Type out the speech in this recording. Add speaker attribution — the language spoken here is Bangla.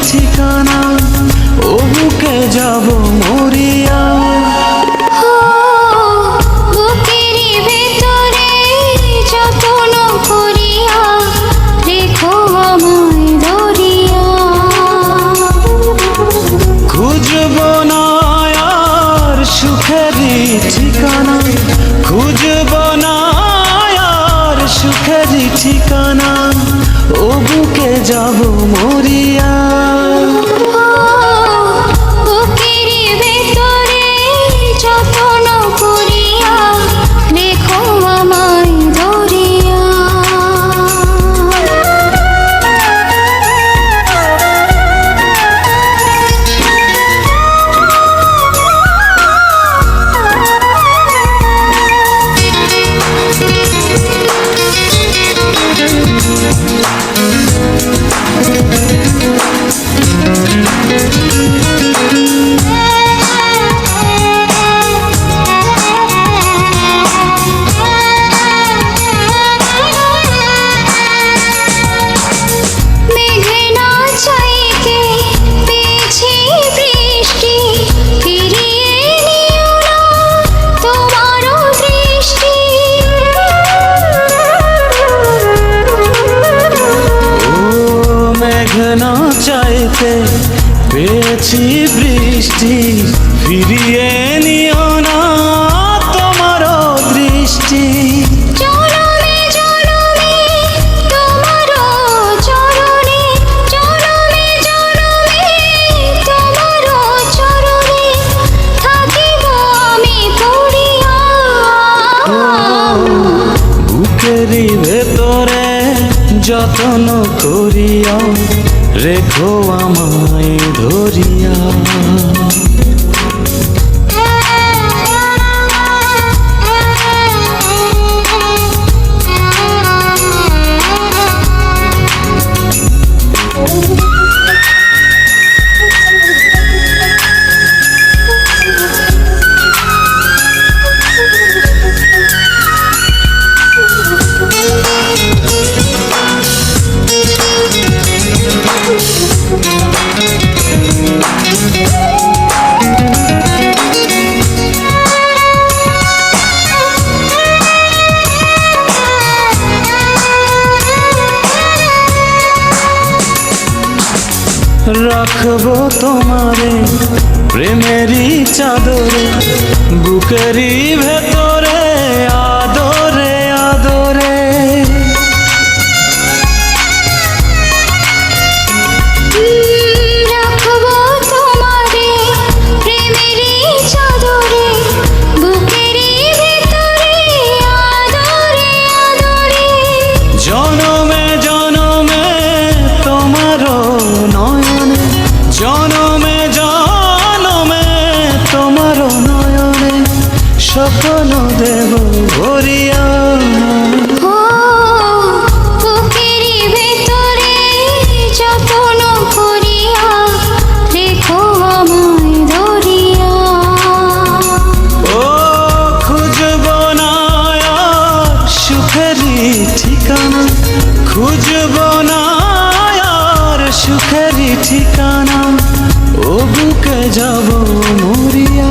Speaker 1: ঠিকানা, ও বুকে যাব মরিয়া।
Speaker 2: বুকের ভেতরে যত্ন করিয়া রেখো আমায় ধরিয়া।
Speaker 1: খুঁজব না আর সুখেরই ঠিকানা, খুঁজব না আর সুখেরই ঠিকানা, ও বুকে যাব মরিয়া।
Speaker 2: বুকের ভেতরে যত্ন করিয়া রেখো আমায় ধরিয়া।
Speaker 1: মেঘনা চাইতে পেয়েছি বৃষ্টি, ফিরিয়ে নিও না তোমার দৃষ্টি।
Speaker 2: জনমে জনমে তোমার চরণে, জনমে জনমে তোমার চরণে থাকিব আমি পড়িয়া।
Speaker 1: বুকেরই ভেতরে যত্ন করিয়া রেখো আমায় ধরিয়া। রাখবো তোমারে প্রেমেরই চাদরে, বুকেরই ভেতরে আদরে আদরে।
Speaker 2: রাখবো তোমারে প্রেমেরই চাদরে, বুকেরই ভেতরে আদরে আদরে।
Speaker 1: জনমে জনমে তোমার নয়নে, জনমে জনমে তোমার নয়নে স্বপ্ন দেব ভরিয়া।
Speaker 2: বুকের ভেতরে যত্ন করিয়া রেখো আমায় ধরিয়া।
Speaker 1: ও খুঁজব না আর সুখেরই ঠিকানা, খুঁজব না আর সুখেরই ঠিকানা, ও বুকে যাব মরিয়া।